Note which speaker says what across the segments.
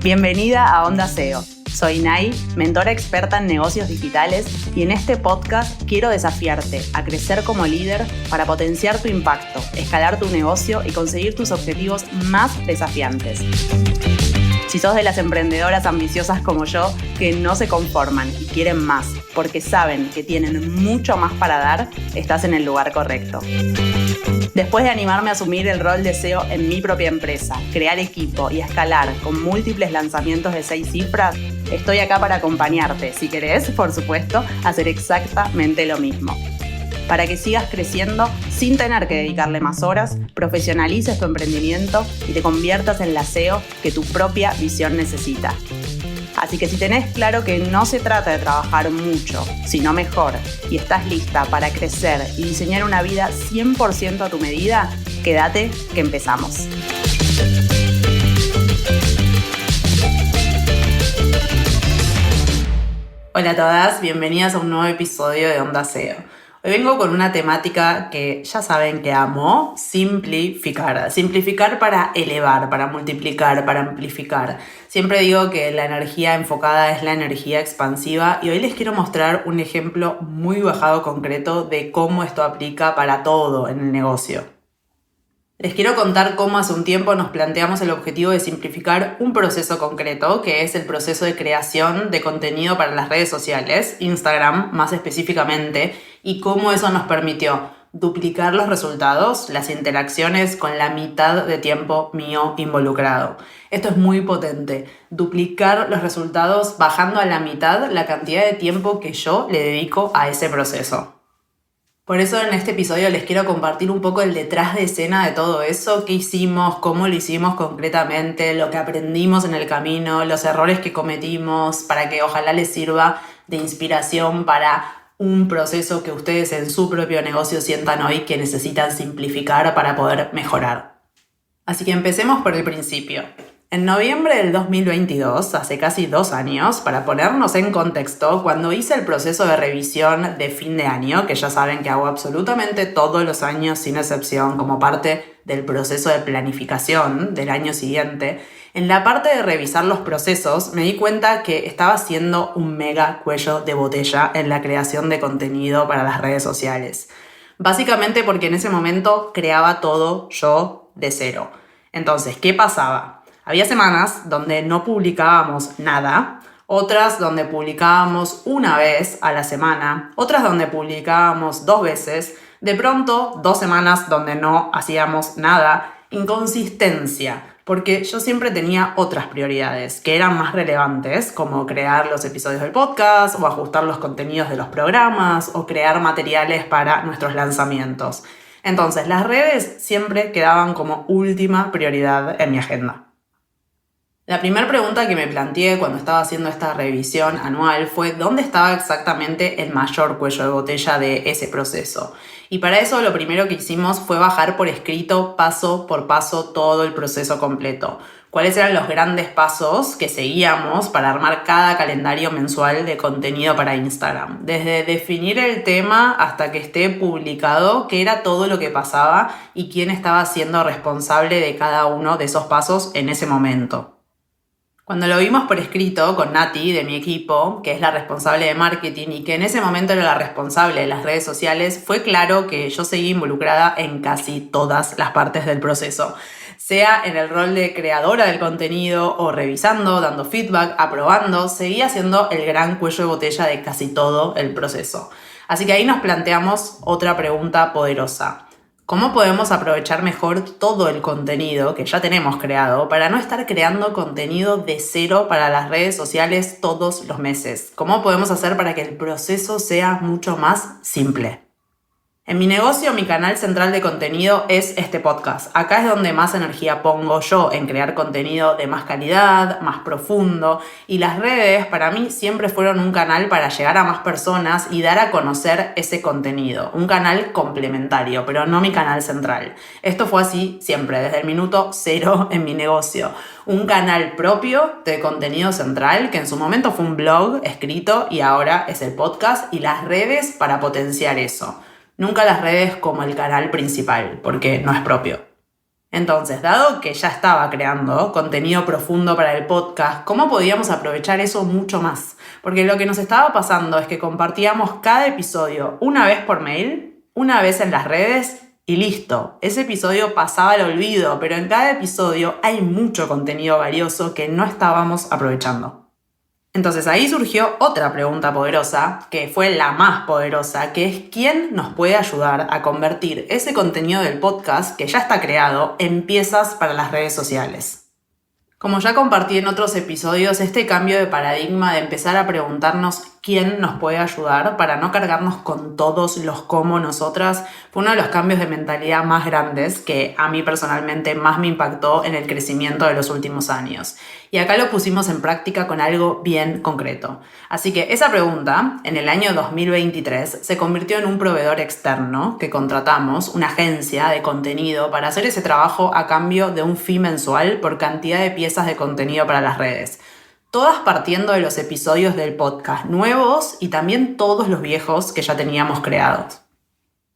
Speaker 1: Bienvenida a Onda SEO. Soy Nay, mentora experta en negocios digitales, y en este podcast quiero desafiarte a crecer como líder para potenciar tu impacto, escalar tu negocio y conseguir tus objetivos más desafiantes. Si sos de las emprendedoras ambiciosas como yo, que no se conforman y quieren más, porque saben que tienen mucho más para dar, estás en el lugar correcto. Después de animarme a asumir el rol de SEO en mi propia empresa, crear equipo y escalar con múltiples lanzamientos de 6 cifras, estoy acá para acompañarte, si querés, por supuesto, a hacer exactamente lo mismo. Para que sigas creciendo sin tener que dedicarle más horas, profesionalices tu emprendimiento y te conviertas en la SEO que tu propia visión necesita. Así que si tenés claro que no se trata de trabajar mucho, sino mejor, y estás lista para crecer y diseñar una vida 100% a tu medida, quédate que empezamos. Hola a todas, bienvenidas a un nuevo episodio de Onda SEO. Hoy vengo con una temática que ya saben que amo: simplificar. Simplificar para elevar, para multiplicar, para amplificar. Siempre digo que la energía enfocada es la energía expansiva, y hoy les quiero mostrar un ejemplo muy bajado concreto de cómo esto aplica para todo en el negocio. Les quiero contar cómo hace un tiempo nos planteamos el objetivo de simplificar un proceso concreto, que es el proceso de creación de contenido para las redes sociales, Instagram más específicamente, y cómo eso nos permitió duplicar los resultados, las interacciones, con la mitad de tiempo mío involucrado. Esto es muy potente, duplicar los resultados bajando a la mitad la cantidad de tiempo que yo le dedico a ese proceso. Por eso en este episodio les quiero compartir un poco el detrás de escena de todo eso, qué hicimos, cómo lo hicimos concretamente, lo que aprendimos en el camino, los errores que cometimos, para que ojalá les sirva de inspiración para un proceso que ustedes en su propio negocio sientan hoy que necesitan simplificar para poder mejorar. Así que empecemos por el principio. En noviembre del 2022, hace casi 2 años, para ponernos en contexto, cuando hice el proceso de revisión de fin de año, que ya saben que hago absolutamente todos los años sin excepción como parte del proceso de planificación del año siguiente, en la parte de revisar los procesos me di cuenta que estaba haciendo un mega cuello de botella en la creación de contenido para las redes sociales. Básicamente porque en ese momento creaba todo yo de cero. Entonces, ¿qué pasaba? Había semanas donde no publicábamos nada, otras donde publicábamos una vez a la semana, otras donde publicábamos 2 veces, de pronto 2 semanas donde no hacíamos nada. Inconsistencia, porque yo siempre tenía otras prioridades que eran más relevantes, como crear los episodios del podcast, o ajustar los contenidos de los programas, o crear materiales para nuestros lanzamientos. Entonces, las redes siempre quedaban como última prioridad en mi agenda. La primera pregunta que me planteé cuando estaba haciendo esta revisión anual fue ¿dónde estaba exactamente el mayor cuello de botella de ese proceso? Y para eso lo primero que hicimos fue bajar por escrito, paso por paso, todo el proceso completo. ¿Cuáles eran los grandes pasos que seguíamos para armar cada calendario mensual de contenido para Instagram? Desde definir el tema hasta que esté publicado, qué era todo lo que pasaba y quién estaba siendo responsable de cada uno de esos pasos en ese momento. Cuando lo vimos por escrito con Nati de mi equipo, que es la responsable de marketing y que en ese momento era la responsable de las redes sociales, fue claro que yo seguí involucrada en casi todas las partes del proceso, sea en el rol de creadora del contenido o revisando, dando feedback, aprobando. Seguía siendo el gran cuello de botella de casi todo el proceso. Así que ahí nos planteamos otra pregunta poderosa. ¿Cómo podemos aprovechar mejor todo el contenido que ya tenemos creado para no estar creando contenido de cero para las redes sociales todos los meses? ¿Cómo podemos hacer para que el proceso sea mucho más simple? En mi negocio, mi canal central de contenido es este podcast. Acá es donde más energía pongo yo en crear contenido de más calidad, más profundo, y las redes para mí siempre fueron un canal para llegar a más personas y dar a conocer ese contenido. Un canal complementario, pero no mi canal central. Esto fue así siempre, desde el minuto 0 en mi negocio. Un canal propio de contenido central, que en su momento fue un blog escrito y ahora es el podcast, y las redes para potenciar eso. Nunca las redes como el canal principal, porque no es propio. Entonces, dado que ya estaba creando contenido profundo para el podcast, ¿cómo podíamos aprovechar eso mucho más? Porque lo que nos estaba pasando es que compartíamos cada episodio una vez por mail, una vez en las redes y listo. Ese episodio pasaba al olvido, pero en cada episodio hay mucho contenido valioso que no estábamos aprovechando. Entonces ahí surgió otra pregunta poderosa, que fue la más poderosa, que es ¿quién nos puede ayudar a convertir ese contenido del podcast que ya está creado en piezas para las redes sociales? Como ya compartí en otros episodios, este cambio de paradigma de empezar a preguntarnos quién nos puede ayudar para no cargarnos con todos los cómo nosotras fue uno de los cambios de mentalidad más grandes que a mí personalmente más me impactó en el crecimiento de los últimos años. Y acá lo pusimos en práctica con algo bien concreto. Así que esa pregunta, en el año 2023, se convirtió en un proveedor externo que contratamos, una agencia de contenido, para hacer ese trabajo a cambio de un fee mensual por cantidad de piezas de contenido para las redes. Todas partiendo de los episodios del podcast nuevos y también todos los viejos que ya teníamos creados.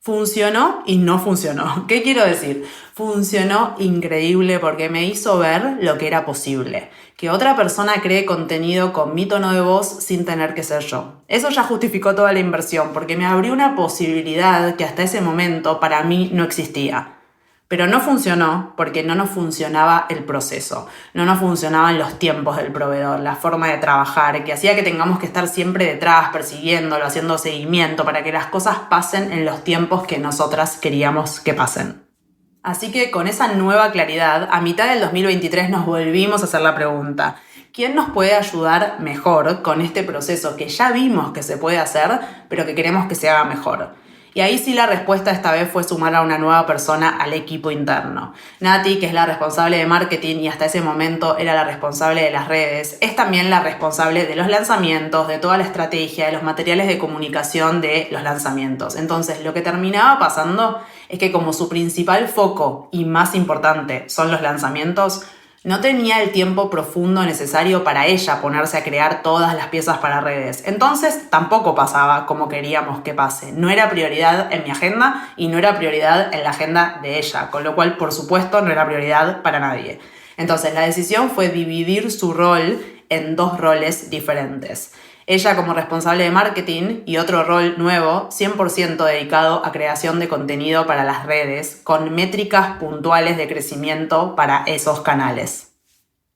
Speaker 1: Funcionó y no funcionó. ¿Qué quiero decir? Funcionó increíble porque me hizo ver lo que era posible. Que otra persona cree contenido con mi tono de voz sin tener que ser yo. Eso ya justificó toda la inversión porque me abrió una posibilidad que hasta ese momento para mí no existía. Pero no funcionó porque no nos funcionaba el proceso, no nos funcionaban los tiempos del proveedor, la forma de trabajar, que hacía que tengamos que estar siempre detrás, persiguiéndolo, haciendo seguimiento para que las cosas pasen en los tiempos que nosotras queríamos que pasen. Así que con esa nueva claridad, a mitad del 2023 nos volvimos a hacer la pregunta: ¿quién nos puede ayudar mejor con este proceso que ya vimos que se puede hacer, pero que queremos que se haga mejor? Y ahí sí la respuesta esta vez fue sumar a una nueva persona al equipo interno. Nati, que es la responsable de marketing y hasta ese momento era la responsable de las redes, es también la responsable de los lanzamientos, de toda la estrategia, de los materiales de comunicación de los lanzamientos. Entonces, lo que terminaba pasando es que como su principal foco y más importante son los lanzamientos, no tenía el tiempo profundo necesario para ella ponerse a crear todas las piezas para redes. Entonces tampoco pasaba como queríamos que pase. No era prioridad en mi agenda y no era prioridad en la agenda de ella, con lo cual por supuesto no era prioridad para nadie. Entonces la decisión fue dividir su rol en dos roles diferentes. Ella como responsable de marketing y otro rol nuevo, 100% dedicado a creación de contenido para las redes, con métricas puntuales de crecimiento para esos canales.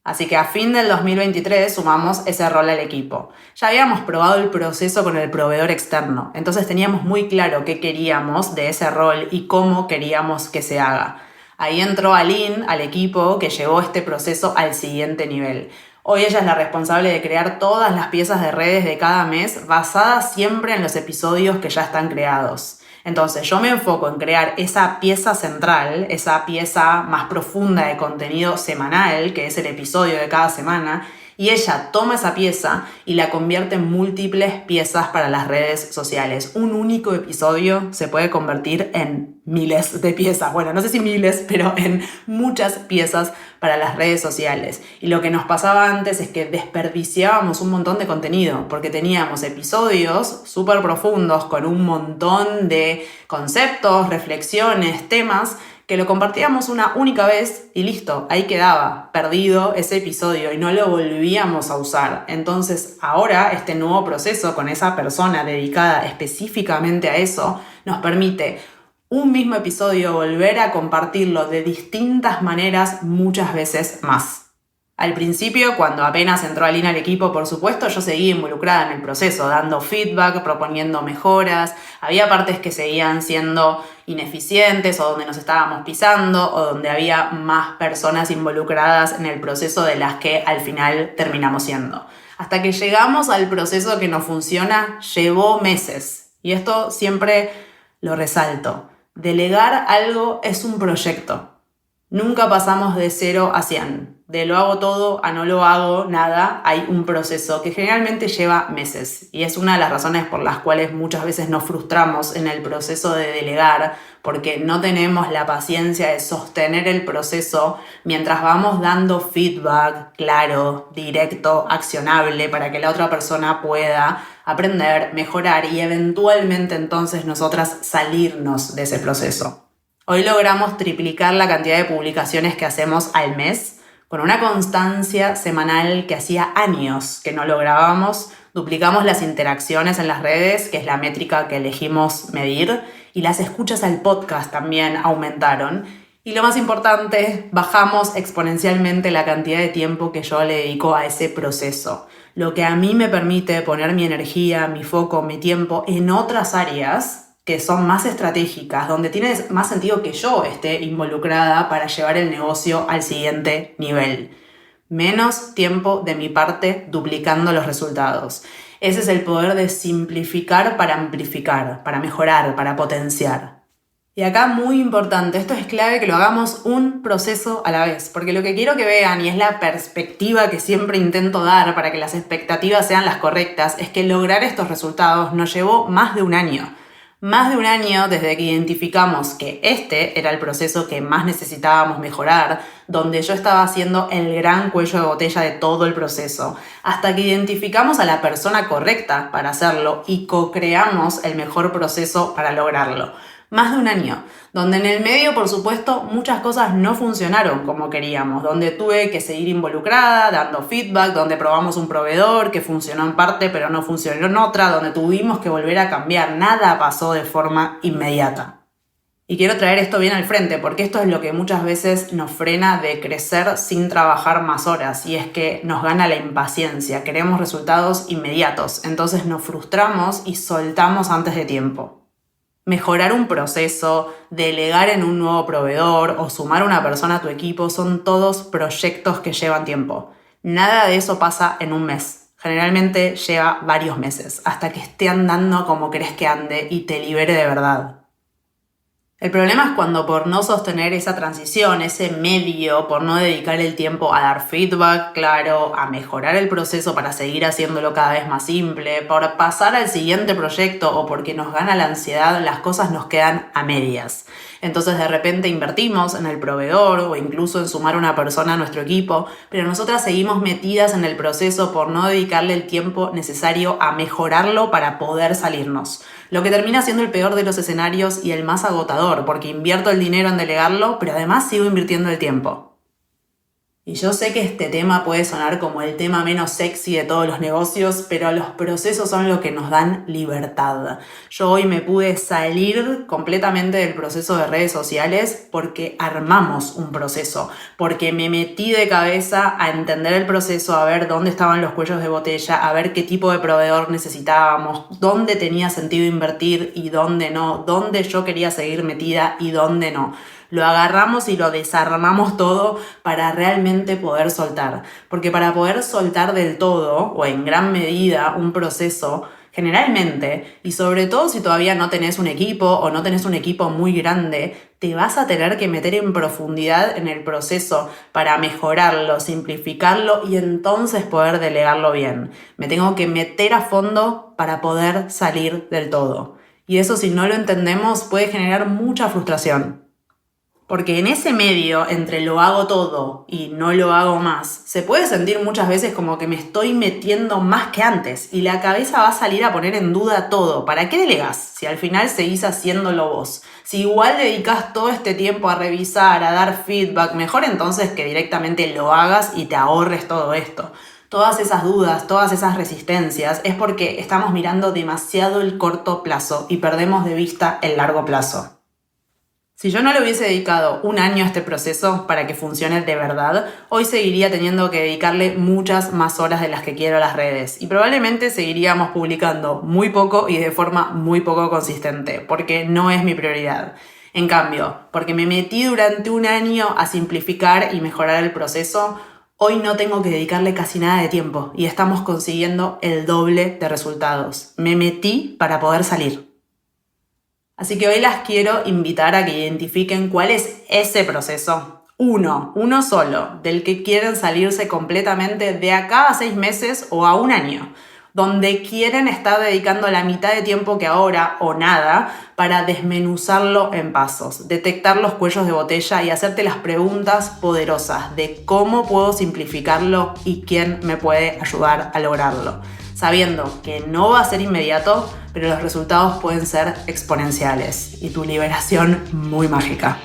Speaker 1: Así que a fin del 2023 sumamos ese rol al equipo. Ya habíamos probado el proceso con el proveedor externo, entonces teníamos muy claro qué queríamos de ese rol y cómo queríamos que se haga. Ahí entró Aline al equipo que llevó este proceso al siguiente nivel. Hoy ella es la responsable de crear todas las piezas de redes de cada mes basadas siempre en los episodios que ya están creados. Entonces yo me enfoco en crear esa pieza central, esa pieza más profunda de contenido semanal, que es el episodio de cada semana, y ella toma esa pieza y la convierte en múltiples piezas para las redes sociales. Un único episodio se puede convertir en miles de piezas. Bueno, no sé si miles, pero en muchas piezas para las redes sociales. Y lo que nos pasaba antes es que desperdiciábamos un montón de contenido, porque teníamos episodios súper profundos con un montón de conceptos, reflexiones, temas, que lo compartíamos una única vez y listo, ahí quedaba, perdido ese episodio y no lo volvíamos a usar. Entonces ahora este nuevo proceso con esa persona dedicada específicamente a eso nos permite un mismo episodio volver a compartirlo de distintas maneras muchas veces más. Al principio, cuando apenas entró Aline al equipo, por supuesto, yo seguía involucrada en el proceso, dando feedback, proponiendo mejoras. Había partes que seguían siendo ineficientes o donde nos estábamos pisando o donde había más personas involucradas en el proceso de las que al final terminamos siendo. Hasta que llegamos al proceso que nos funciona, llevó meses. Y esto siempre lo resalto. Delegar algo es un proyecto. Nunca pasamos de 0 a 100. De lo hago todo a no lo hago nada, hay un proceso que generalmente lleva meses. Y es una de las razones por las cuales muchas veces nos frustramos en el proceso de delegar, porque no tenemos la paciencia de sostener el proceso mientras vamos dando feedback claro, directo, accionable, para que la otra persona pueda aprender, mejorar y eventualmente entonces nosotras salirnos de ese proceso. Hoy logramos triplicar la cantidad de publicaciones que hacemos al mes con una constancia semanal que hacía años que no lográbamos. Duplicamos las interacciones en las redes, que es la métrica que elegimos medir, y las escuchas al podcast también aumentaron. Y lo más importante, bajamos exponencialmente la cantidad de tiempo que yo le dedico a ese proceso. Lo que a mí me permite poner mi energía, mi foco, mi tiempo en otras áreas que son más estratégicas, donde tiene más sentido que yo esté involucrada para llevar el negocio al siguiente nivel. Menos tiempo de mi parte duplicando los resultados. Ese es el poder de simplificar para amplificar, para mejorar, para potenciar. Y acá muy importante, esto es clave que lo hagamos un proceso a la vez, porque lo que quiero que vean, y es la perspectiva que siempre intento dar para que las expectativas sean las correctas, es que lograr estos resultados nos llevó más de un año. Más de un año desde que identificamos que este era el proceso que más necesitábamos mejorar, donde yo estaba haciendo el gran cuello de botella de todo el proceso, hasta que identificamos a la persona correcta para hacerlo y co-creamos el mejor proceso para lograrlo. Más de un año, donde en el medio, por supuesto, muchas cosas no funcionaron como queríamos, donde tuve que seguir involucrada, dando feedback, donde probamos un proveedor que funcionó en parte pero no funcionó en otra, donde tuvimos que volver a cambiar, nada pasó de forma inmediata. Y quiero traer esto bien al frente, porque esto es lo que muchas veces nos frena de crecer sin trabajar más horas, y es que nos gana la impaciencia, queremos resultados inmediatos, entonces nos frustramos y soltamos antes de tiempo. Mejorar un proceso, delegar en un nuevo proveedor o sumar una persona a tu equipo son todos proyectos que llevan tiempo. Nada de eso pasa en un mes. Generalmente lleva varios meses, hasta que esté andando como querés que ande y te libere de verdad. El problema es cuando por no sostener esa transición, ese medio, por no dedicar el tiempo a dar feedback claro, a mejorar el proceso para seguir haciéndolo cada vez más simple, por pasar al siguiente proyecto o porque nos gana la ansiedad, las cosas nos quedan a medias. Entonces de repente invertimos en el proveedor o incluso en sumar una persona a nuestro equipo, pero nosotras seguimos metidas en el proceso por no dedicarle el tiempo necesario a mejorarlo para poder salirnos. Lo que termina siendo el peor de los escenarios y el más agotador, porque invierto el dinero en delegarlo, pero además sigo invirtiendo el tiempo. Y yo sé que este tema puede sonar como el tema menos sexy de todos los negocios, pero los procesos son lo que nos dan libertad. Yo hoy me pude salir completamente del proceso de redes sociales porque armamos un proceso, porque me metí de cabeza a entender el proceso, a ver dónde estaban los cuellos de botella, a ver qué tipo de proveedor necesitábamos, dónde tenía sentido invertir y dónde no, dónde yo quería seguir metida y dónde no. Lo agarramos y lo desarmamos todo para realmente poder soltar. Porque para poder soltar del todo, o en gran medida, un proceso, generalmente, y sobre todo si todavía no tenés un equipo o no tenés un equipo muy grande, te vas a tener que meter en profundidad en el proceso para mejorarlo, simplificarlo y entonces poder delegarlo bien. Me tengo que meter a fondo para poder salir del todo. Y eso, si no lo entendemos, puede generar mucha frustración. Porque en ese medio, entre lo hago todo y no lo hago más, se puede sentir muchas veces como que me estoy metiendo más que antes y la cabeza va a salir a poner en duda todo. ¿Para qué delegás si al final seguís haciéndolo vos? Si igual dedicás todo este tiempo a revisar, a dar feedback, mejor entonces que directamente lo hagas y te ahorres todo esto. Todas esas dudas, todas esas resistencias es porque estamos mirando demasiado el corto plazo y perdemos de vista el largo plazo. Si yo no le hubiese dedicado un año a este proceso para que funcione de verdad, hoy seguiría teniendo que dedicarle muchas más horas de las que quiero a las redes y probablemente seguiríamos publicando muy poco y de forma muy poco consistente, porque no es mi prioridad. En cambio, porque me metí durante un año a simplificar y mejorar el proceso, hoy no tengo que dedicarle casi nada de tiempo y estamos consiguiendo el doble de resultados. Me metí para poder salir. Así que hoy las quiero invitar a que identifiquen cuál es ese proceso. Uno solo, del que quieren salirse completamente de acá a 6 meses o a un año, donde quieren estar dedicando la mitad de tiempo que ahora o nada para desmenuzarlo en pasos, detectar los cuellos de botella y hacerte las preguntas poderosas de cómo puedo simplificarlo y quién me puede ayudar a lograrlo. Sabiendo que no va a ser inmediato, pero los resultados pueden ser exponenciales y tu liberación muy mágica.